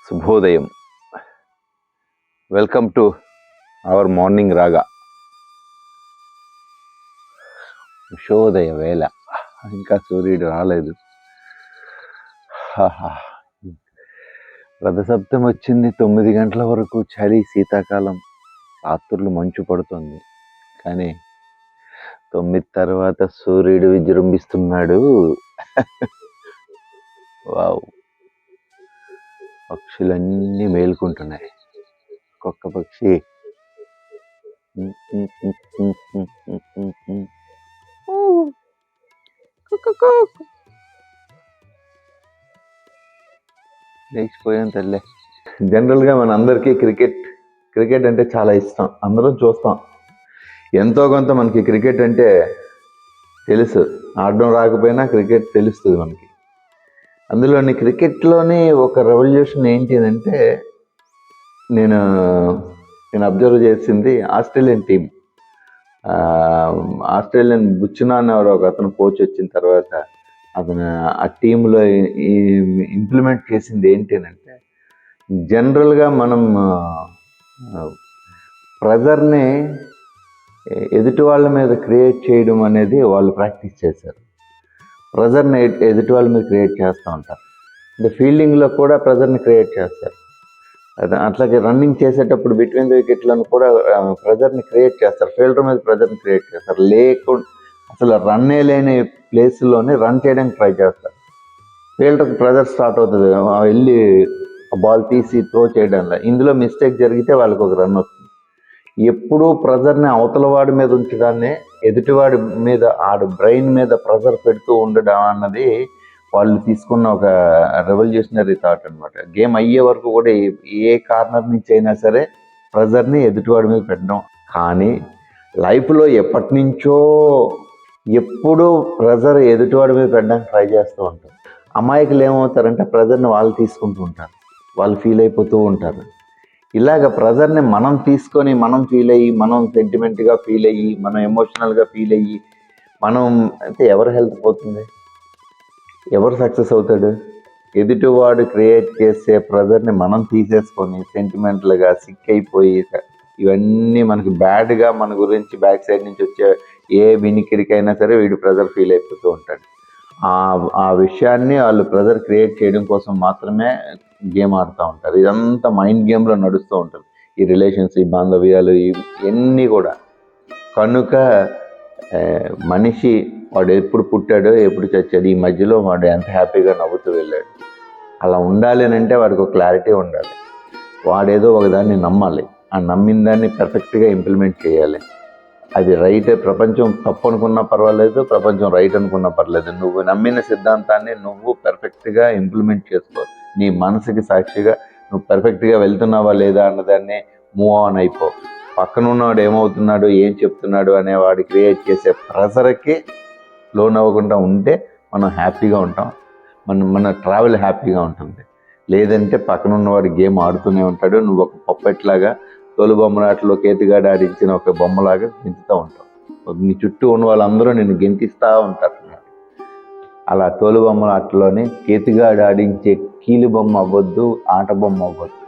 శుభోదయం. Welcome to our morning రాగా. ఉషోదయ వేళ, ఇంకా సూర్యుడు రాలేదు. రథసప్తం వచ్చింది. 9 గంటల వరకు చలి, శీతాకాలం, రాత్రులు మంచు పడుతుంది. కానీ 9 తర్వాత సూర్యుడు విజృంభిస్తున్నాడు. వావ్, పక్షులన్నీ మేల్కుంటున్నాయి. ఒక్కొక్క పక్షి లేచిపోయాం తల్లే. జనరల్గా మన అందరికీ క్రికెట్ అంటే చాలా ఇష్టం. అందరం చూస్తాం. ఎంతో కొంత మనకి క్రికెట్ అంటే తెలుసు. ఆడడం రాకపోయినా క్రికెట్ తెలుస్తుంది మనకి. అందులోని క్రికెట్లోని ఒక రెవల్యూషన్ ఏంటి అంటే, నేను అబ్జర్వ్ చేసింది ఆస్ట్రేలియన్ టీం. ఆస్ట్రేలియన్ బుచ్చునా అనేవారు ఒక అతను కోచ్ వచ్చిన తర్వాత అతను ఆ టీంలో ఇంప్లిమెంట్ చేసింది ఏంటి అంటే, జనరల్గా మనం ప్రెజర్ని ఎదుటి వాళ్ళ మీద క్రియేట్ చేయడం అనేది వాళ్ళు ప్రాక్టీస్ చేశారు. ప్రెజర్ని ఎదుటి వాళ్ళ మీద క్రియేట్ చేస్తూ ఉంటారు. అంటే ఫీల్డింగ్లో కూడా ప్రెజర్ని క్రియేట్ చేస్తారు. అట్లాగే రన్నింగ్ చేసేటప్పుడు బిట్వీన్ ది వికెట్లను కూడా ప్రెజర్ని క్రియేట్ చేస్తారు. ఫీల్డర్ మీద ప్రెజర్ని క్రియేట్ చేస్తారు. లేకుండా అసలు రన్నే లేని ప్లేస్లోనే రన్ చేయడానికి ట్రై చేస్తారు. ఫీల్డర్కి ప్రెజర్ స్టార్ట్ అవుతుంది, వెళ్ళి బాల్ తీసి త్రో చేయడంలో. ఇందులో మిస్టేక్ జరిగితే వాళ్ళకి ఒక రన్ వస్తుంది. ఎప్పుడూ ప్రెజర్ని అవతల వాడి మీద ఉంచడాన్ని, ఎదుటివాడి మీద ఆడు బ్రెయిన్ మీద ప్రెజర్ పెడుతూ ఉండడం అన్నది వాళ్ళు తీసుకున్న ఒక రెవల్యూషనరీ థాట్ అనమాట. గేమ్ అయ్యే వరకు కూడా ఏ కార్నర్ నుంచి అయినా సరే ప్రెజర్ని ఎదుటివాడి మీద పెట్టడం. కానీ లైఫ్లో ఎప్పటి నుంచో ఎప్పుడూ ప్రెజర్ ఎదుటివాడి మీద పెట్టడానికి ట్రై చేస్తూ ఉంటారు. అమాయకులు ఏమవుతారంటే ప్రెజర్ని వాళ్ళు తీసుకుంటూ ఉంటారు, వాళ్ళు ఫీల్ అయిపోతూ ఉంటారు. ఇలాగ ప్రెజర్ని మనం తీసుకొని మనం ఫీల్ అయ్యి, మనం సెంటిమెంట్గా ఫీల్ అయ్యి, మనం ఎమోషనల్గా ఫీల్ అయ్యి, మనం అంటే ఎవరు హెల్త్ పోతుంది, ఎవరు సక్సెస్ అవుతాడు? ఎదుటివాడు క్రియేట్ చేసే ప్రెజర్ని మనం తీసేసుకొని సెంటిమెంటల్గా సిక్ అయిపోయి, ఇవన్నీ మనకి బ్యాడ్గా మన గురించి బ్యాక్ సైడ్ నుంచి వచ్చే ఏ వినికిడికైనా సరే వీడు ప్రెజర్ ఫీల్ అయిపోతూ ఉంటాడు. ఆ విషయాన్ని వాళ్ళు ప్రెజర్ క్రియేట్ చేయడం కోసం మాత్రమే గేమ్ ఆడుతూ ఉంటారు. ఇదంతా మైండ్ గేమ్లో నడుస్తూ ఉంటుంది. ఈ రిలేషన్స్, ఈ బాంధవ్యాలు, ఇవన్నీ కూడా. కనుక మనిషి వాడు ఎప్పుడు పుట్టాడో ఎప్పుడు చచ్చాడు, ఈ మధ్యలో వాడు ఎంత హ్యాపీగా నవ్వుతూ వెళ్ళాడు. అలా ఉండాలి అని అంటే వాడికి ఒక క్లారిటీ ఉండాలి. వాడేదో ఒకదాన్ని నమ్మాలి. ఆ నమ్మిన దాన్ని పర్ఫెక్ట్గా ఇంప్లిమెంట్ చేయాలి. అది రైట్. ప్రపంచం తప్పు అనుకున్నా పర్వాలేదు, ప్రపంచం రైట్ అనుకున్నా పర్లేదు. నువ్వు నమ్మిన సిద్ధాంతాన్ని నువ్వు పర్ఫెక్ట్గా ఇంప్లిమెంట్ చేసుకో. నీ మనసుకి సాక్షిగా నువ్వు పర్ఫెక్ట్గా వెళ్తున్నావా లేదా అన్నదాన్ని మూవ్ ఆన్ అయిపో. పక్కన ఉన్నవాడు ఏమవుతున్నాడు, ఏం చెప్తున్నాడు అనే వాడు క్రియేట్ చేసే ప్రెజర్కి లోన్ అవ్వకుండా ఉంటే మనం హ్యాపీగా ఉంటాం. మన ట్రావెల్ హ్యాపీగా ఉంటుంది. లేదంటే పక్కన ఉన్నవాడు గేమ్ ఆడుతూనే ఉంటాడు. నువ్వు ఒక పప్పెట్లాగా తోలుబొమ్మలాటలో కేతిగాడు ఆడించిన ఒక బొమ్మలాగా గెంతుతూ ఉంటావు. నీ చుట్టూ ఉన్న వాళ్ళందరూ నిన్ను గెంతిస్తూ ఉంటారు. అలా తోలుబొమ్మలాటలోనే కేతిగాడు ఆడించే కీలు బొమ్మ అవ్వద్దు, ఆట బొమ్మ అవ్వద్దు.